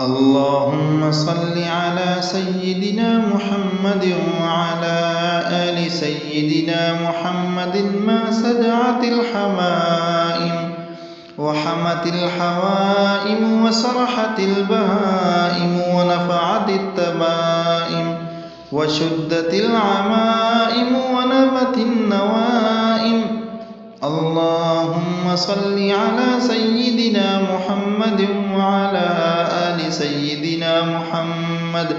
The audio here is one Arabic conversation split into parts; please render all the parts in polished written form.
اللهم صل على سيدنا محمد وعلى آل سيدنا محمد ما سدعت الحمائم وحمت الحوائم وسرحت البهائم ونفعت التمائم وشدت العمائم ونبت النوائم. اللهم صل على سيدنا محمد وعلى آل سيدنا محمد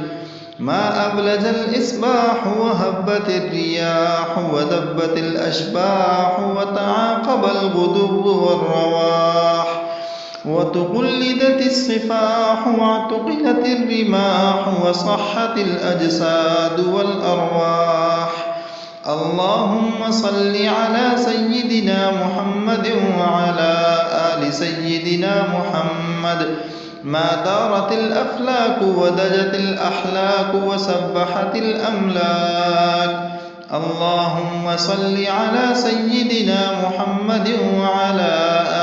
ما أبلج الإصباح وهبت الرياح ودبت الأشباح وتعاقب الغدو والرواح وتقلدت الصفاح واعتقلت الرماح وصحت الأجساد والأرواح. اللهم صل على سيدنا محمد وعلى آل سيدنا محمد ما دارت الأفلاك ودجت الأحلاك وسبحت الأملاك. اللهم صل على سيدنا محمد وعلى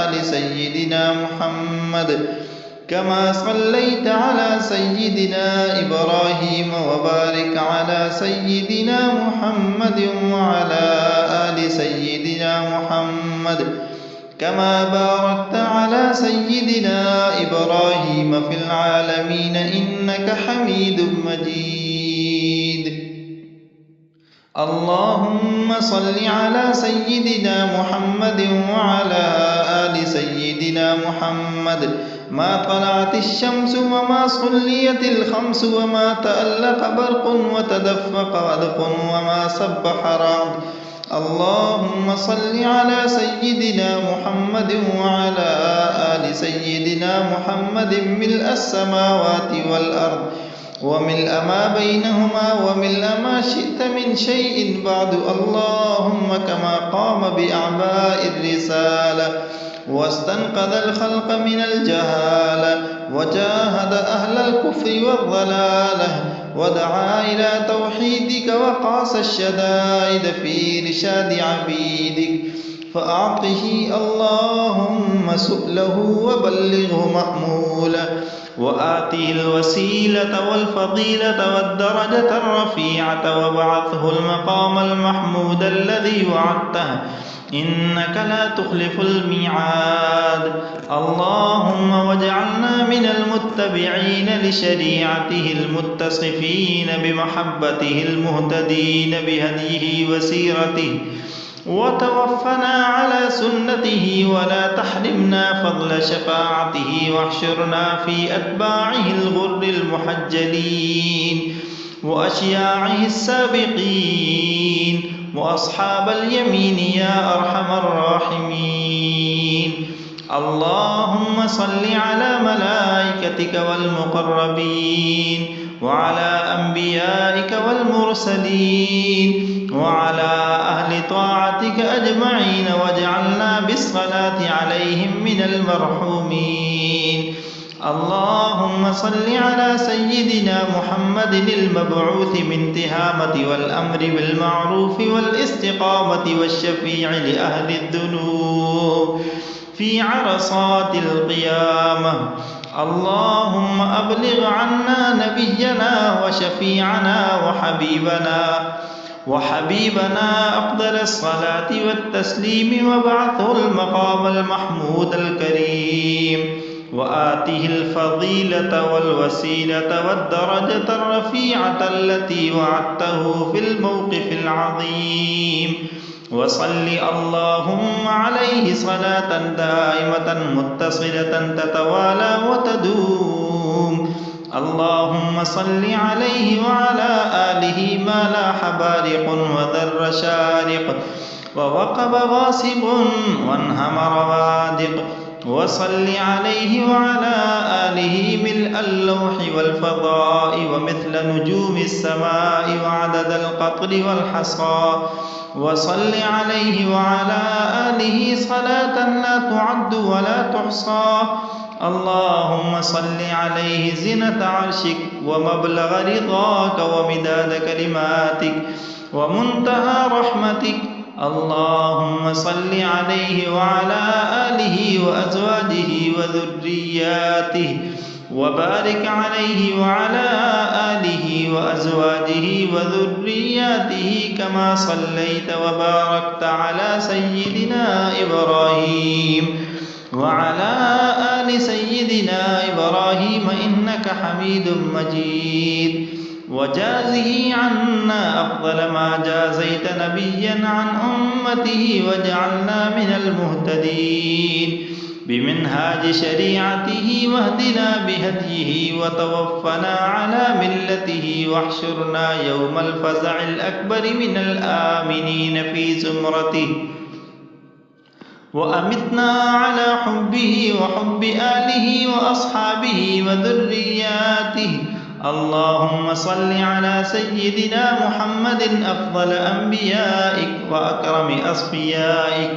آل سيدنا محمد كما صليت على سيدنا إبراهيم وبارك على سيدنا محمد وعلى آل سيدنا محمد كما باركت على سيدنا إبراهيم في العالمين إنك حميد مجيد. اللهم صل على سيدنا محمد وعلى آل سيدنا محمد ما طلعت الشمس وما صليت الخمس وما تألق برق وتدفق ودق وما سبح رعد. اللهم صل على سيدنا محمد وعلى آل سيدنا محمد ملء السماوات والأرض وملء ما بينهما وملء ما شئت من شيء بعد. اللهم كما قام بأعباء الرسالة واستنقذ الخلق من الجهالة وجاهد أهل الكفر والضلالة ودعا إلى توحيدك وقاس الشدائد في رشاد عبيدك فأعطه اللهم سؤله وبلغه مأموله وآته الوسيلة والفضيلة والدرجة الرفيعة وابعثه المقام المحمود الذي وعدته إنك لا تخلف الميعاد. اللهم واجعلنا من المتبعين لشريعته المتصفين بمحبته المهتدين بهديه وسيرته وتوفنا على سنته ولا تحرمنا فضل شفاعته واحشرنا في أتباعه الغر المحجلين وأشياعه السابقين وأصحاب اليمين يا أرحم الراحمين. اللهم صل على ملائكتك والمقربين وعلى أنبيائك والمرسلين وعلى أهل طاعتك أجمعين واجعلنا بالصلاة عليهم من المرحومين. اللهم صل على سيدنا محمد المبعوث من تهامة والأمر بالمعروف والاستقامة والشفيع لأهل الذنوب في عرصات القيامة. اللهم أبلغ عنا نبينا وشفيعنا وحبيبنا أفضل الصلاة والتسليم وابعثه المقام المحمود الكريم وآته الفضيلة والوسيلة والدرجة الرفيعة التي وعدته في الموقف العظيم. وصل اللهم عليه صلاة دائمة متصلة تتوالى وتدوم. اللهم صل عليه وعلى آله ما لاح بارق وذر شارق ووقب غاصب وانهمر وادق. وصل عليه وعلى آله ملء اللوح والفضاء ومثل نجوم السماء وعدد القطر والحصى. وصل عليه وعلى آله صلاة لا تعد ولا تحصى. اللهم صل عليه زنة عرشك ومبلغ رضاك ومداد كلماتك ومنتهى رحمتك. اللهم صل عليه وعلى آله وأزواجه وذرياته وبارك عليه وعلى آله وأزواجه وذرياته كما صليت وباركت على سيدنا إبراهيم وعلى آل سيدنا إبراهيم إنك حميد مجيد. وجازه عنا أفضل ما جازيت نبيا عن أمته واجعلنا من المهتدين بمنهاج شريعته واهدنا بهديه وتوفنا على ملته واحشرنا يوم الفزع الأكبر من الآمنين في زمرته وأمتنا على حبه وحب آله وأصحابه وذرياته. اللهم صل على سيدنا محمد أفضل أنبيائك وأكرم أصفيائك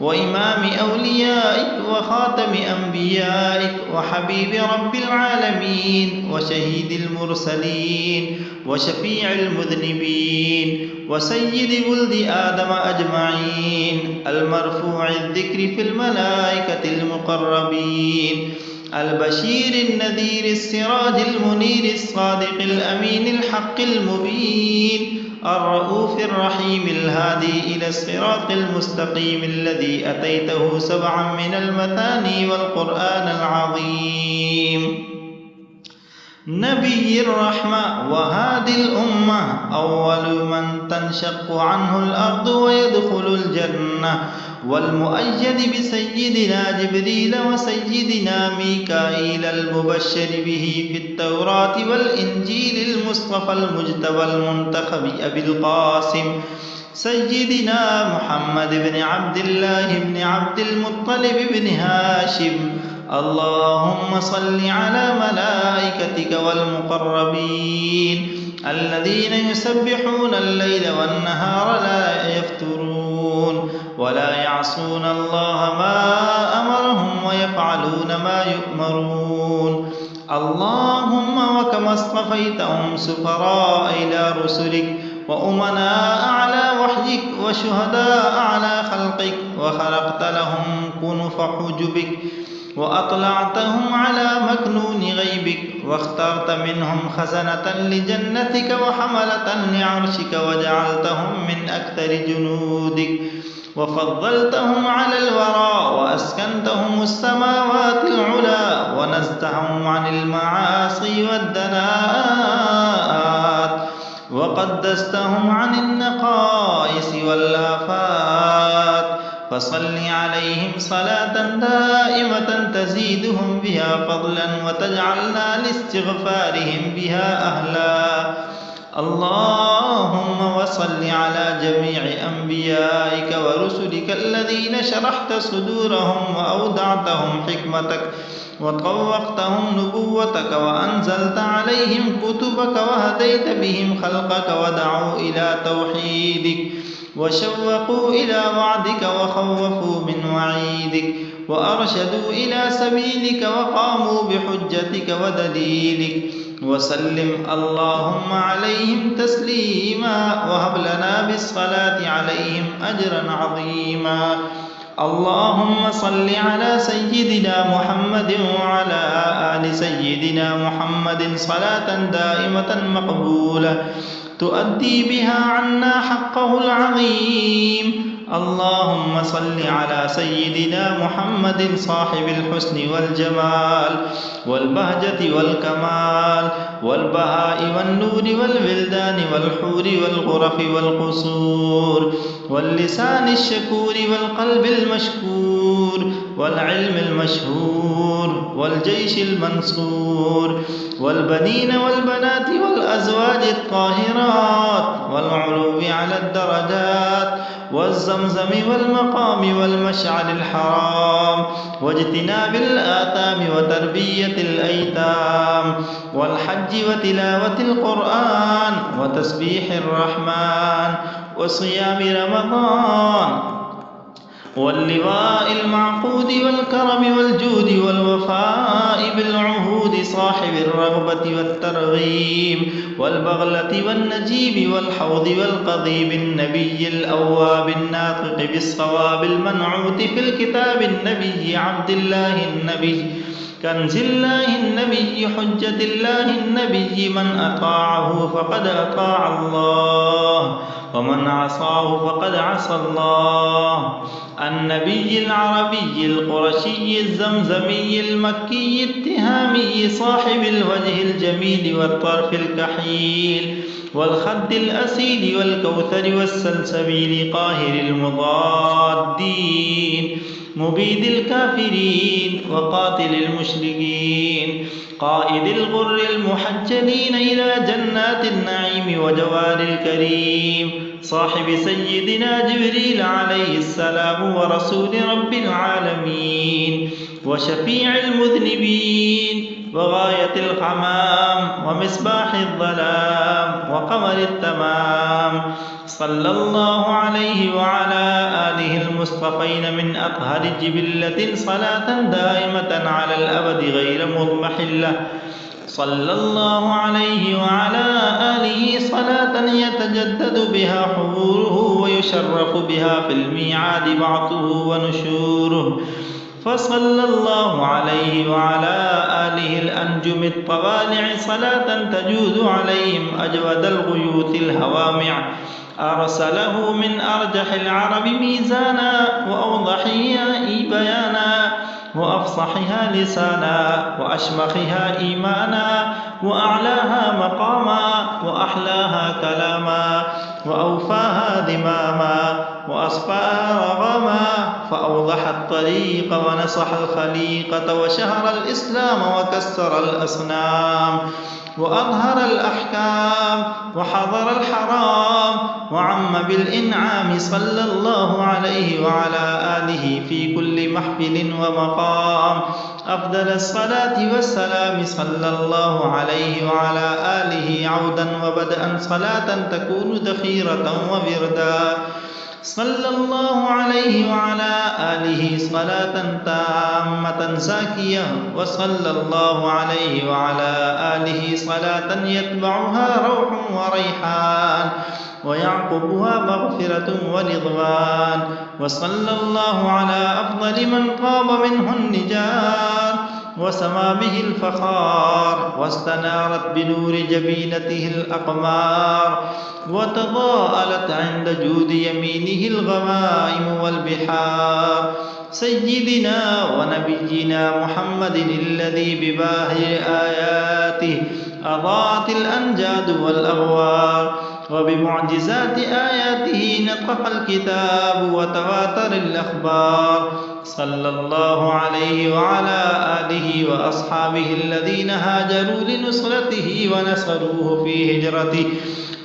وإمام أوليائك وخاتم أنبيائك وحبيب رب العالمين وشهيد المرسلين وشفيع المذنبين وسيد ولد آدم أجمعين المرفوع الذكر في الملائكة المقربين البشير النذير السراج المنير الصادق الأمين الحق المبين الرؤوف الرحيم الهادي إلى الصراط المستقيم الذي أتيته سبعا من المثاني والقرآن العظيم. نبي الرحمة وهادي الأمة أول من تنشق عنه الأرض ويدخل الجنة والمؤيد بسيدنا جبريل وسيدنا ميكائيل المبشر به في التوراة والإنجيل المصطفى المجتبى المنتخب أبي القاسم سيدنا محمد بن عبد الله بن عبد المطلب بن هاشم. اللهم صل على ملائكتك والمقربين الذين يسبحون الليل والنهار لا يفترون ولا يعصون الله ما أمرهم ويفعلون ما يؤمرون. اللهم وكما اصطفيتهم سفراء إلى رسلك وأمناء على وحيك وشهداء على خلقك وخلقت لهم كنف حجبك وأطلعتهم على مكنون غيبك واخترت منهم خزنة لجنتك وحملة لعرشك وجعلتهم من أكثر جنودك وفضلتهم على الورى وأسكنتهم السماوات العلى ونزتهم عن المعاصي والدناءات وقدستهم عن النقائص والآفات. فصل عليهم صلاة دائمة تزيدهم بها فضلا وتجعلنا لاستغفارهم بها أهلا. اللهم وصل على جميع أنبيائك ورسلك الذين شرحت صدورهم وأودعتهم حكمتك وطوقتهم نبوتك وأنزلت عليهم كتبك وهديت بهم خلقك ودعوا إلى توحيدك وشوقوا إلى وعدك وخوفوا من وعيدك وأرشدوا إلى سبيلك وقاموا بحجتك ودليلك. وسلم اللهم عليهم تسليما وهب لنا بالصلاة عليهم أجرا عظيما. اللهم صل على سيدنا محمد وعلى آل سيدنا محمد صلاة دائمة مقبولة تؤدي بها عنا حقه العظيم. اللهم صل على سيدنا محمد صاحب الحسن والجمال والبهجة والكمال والبهاء والنور والولدان والحور والغرف والقصور واللسان الشكور والقلب المشكور والعلم المشهور والجيش المنصور والبنين والبنات والأزواج الطاهرات والعلو على الدرجات والزمزم والمقام والمشعر الحرام واجتناب الآثام وتربية الأيتام والحج وتلاوة القرآن وتسبيح الرحمن وصيام رمضان واللواء المعقود والكرم والجود والوفاء بالعهود صاحب الرغبة والترغيب والبغلة والنجيب والحوض والقضيب النبي الأواب الناطق بالصواب المنعوت في الكتاب النبي عبد الله النبي كنز الله النبي حجة الله النبي من أطاعه فقد أطاع الله ومن عصاه فقد عصى الله. النبي العربي القرشي الزمزمي المكي التهامي صاحب الوجه الجميل والطرف الكحيل والخد الأسيل والكوثر والسلسبيل قاهر المضادين مبيد الكافرين وقاتل المشركين قائد الغر المحجلين إلى جنات النعيم وجوار الكريم صاحب سيدنا جبريل عليه السلام ورسول رب العالمين وشفيع المذنبين وغاية الحمام ومصباح الظلام وقمر التمام صلى الله عليه وعلى آله المصطفين من أطهر جبلة صلاة دائمة على الأبد غير مضمحلة. صلى الله عليه وعلى آله صلاة يتجدد بها حضوره ويشرف بها في الميعاد بعثه ونشوره. فصلى الله عليه وعلى آله الأنجم الطوالع صلاة تجود عليهم أجود الغيوث الهوامع أرسله من أرجح العرب ميزانا وأوضحها بيانا وأفصحها لسانا وأشمخها إيمانا وأعلاها مقاما وأحلاها كلاما وأوفاها ذماما وأصفاها رغما فأوضح الطريق ونصح الخليقة وشهر الإسلام وكسر الأصنام وأظهر الأحكام وحضر الحرام وعم بالإنعام صلى الله عليه وعلى آله في كل محفل ومقام. أفضل الصلاة والسلام صلى الله عليه وعلى آله عودا وبدءا صلاة تكون ذخيرة ووردا. صلى الله عليه وعلى آله صلاة تامة زاكية وصلى الله عليه وعلى آله صلاة يتبعها روح وريحان ويعقبها مغفرة ورضوان. وصلى الله على أفضل من قام منه النجار وسما به الفخار واستنارت بنور جبينته الأقمار وتضاءلت عند جود يمينه الغمائم والبحار. سيدنا ونبينا محمد الذي بباهر آياته أضاءت الأنجاد والأغوار وبمعجزات آياته نطق الكتاب وتواتر الأخبار. صلى الله عليه وعلى آله وأصحابه الذين هاجروا لنصرته ونصروه في هجرته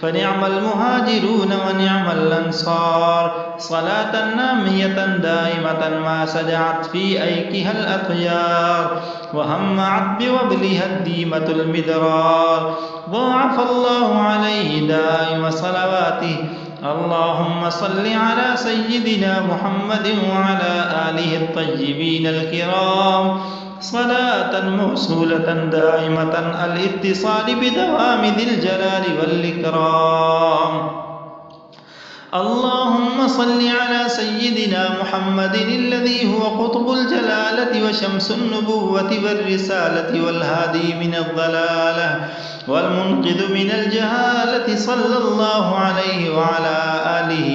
فنعم المهاجرون ونعم الأنصار. صلاة نامية دائمة ما سجعت في أيكها الأطيار وهمعت بوبلها الديمة المدرار. ضاعف الله عليه دائم صلواته. اللهم صل على سيدنا محمد وعلى آله الطيبين الكرام صلاة موصولة دائمة الاتصال بدوام ذي الجلال والإكرام. اللهم صل على سيدنا محمد الذي هو قطب الجلالة وشمس النبوة والرسالة والهادي من الضلالة والمنقذ من الجهالة. صلى الله عليه وعلى آله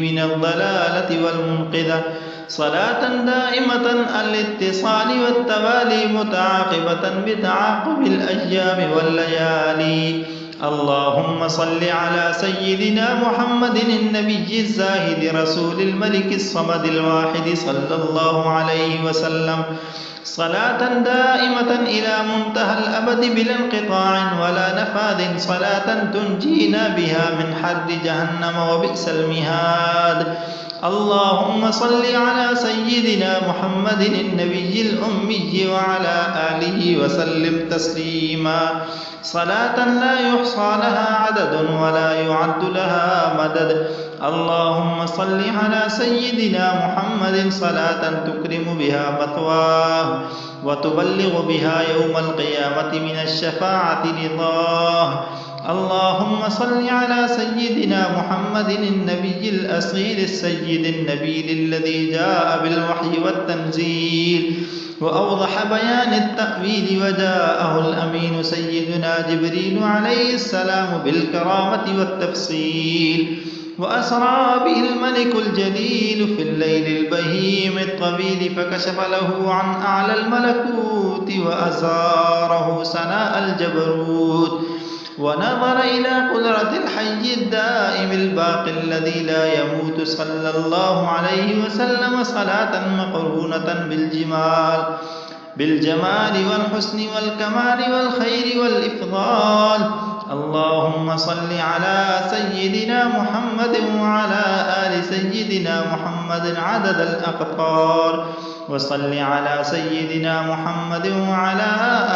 من الضلالة والمنقذة صلاة دائمة الاتصال والتوالي متعاقبة بتعاقب الأيام والليالي. اللهم صل على سيدنا محمد النبي الزاهد رسول الملك الصمد الواحد صلى الله عليه وسلم صلاة دائمة إلى منتهى الأبد بلا انقطاع ولا نفاذ. صلاة تنجينا بها من حر جهنم وبئس المهاد. اللهم صل على سيدنا محمد النبي الأمي وعلى آله وسلم تسليما صلاة لا يحصى لها عدد ولا يعد لها مدد. اللهم صل على سيدنا محمد صلاة تكرم بها مثواه وتبلغ بها يوم القيامة من الشفاعة رضاه. اللهم صل على سيدنا محمد النبي الأصيل السيد النبيل الذي جاء بالوحي والتنزيل وأوضح بيان التأويل، وجاءه الأمين سيدنا جبريل عليه السلام بالكرامة والتفصيل، وأسرى به الملك الجليل في الليل البهيم الطويل، فكشف له عن أعلى الملكوت وأزاره سناء الجبروت، ونظر إلى قدرة الحي الدائم الباقي الذي لا يموت صلى الله عليه وسلم صلاة مقرونة بالجمال والحسن والكمال والخير والإفضال. اللهم صل على سيدنا محمد وعلى آل سيدنا محمد عدد الأقطار، وصل على سيدنا محمد وعلى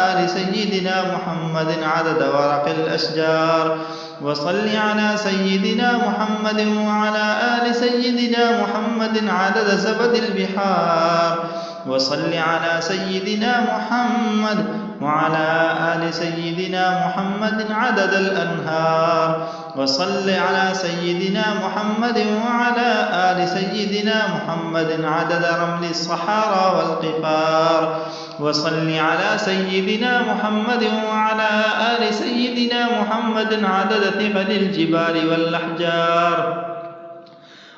آل سيدنا محمد عدد ورق الأشجار، وصل على سيدنا محمد وعلى آل سيدنا محمد عدد زبد البحار، وصل على سيدنا محمد وعلى آل سيدنا محمد عدد الأنهار، وصل على سيدنا محمد وعلى آل سيدنا محمد عدد رمل الصحارى والقفار، وصل على سيدنا محمد وعلى آل سيدنا محمد عدد ثقل الجبال والأحجار،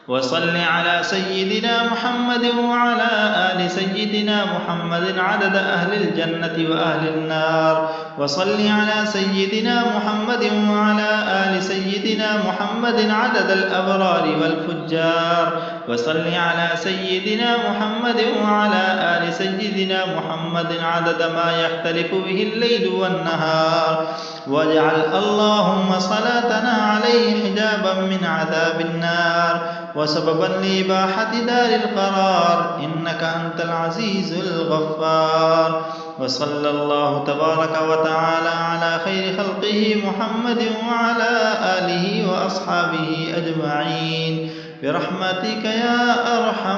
وصل على سيدنا محمد وعلى آل سيدنا محمد عدد أهل الجنة وأهل النار، وصل على سيدنا محمد وعلى آل سيدنا محمد عدد الأبرار والفجار، وصل على سيدنا محمد وعلى آل سيدنا محمد عدد ما يختلف به الليل والنهار، واجعل اللهم صلاتنا عليه حجابا من عذاب النار وسببا لإباحة دار القرار، إنك أنت العزيز الغفار. وصلى الله تبارك وتعالى على خير خلقه محمد وعلى آله وأصحابه أجمعين برحمتك يا أرحم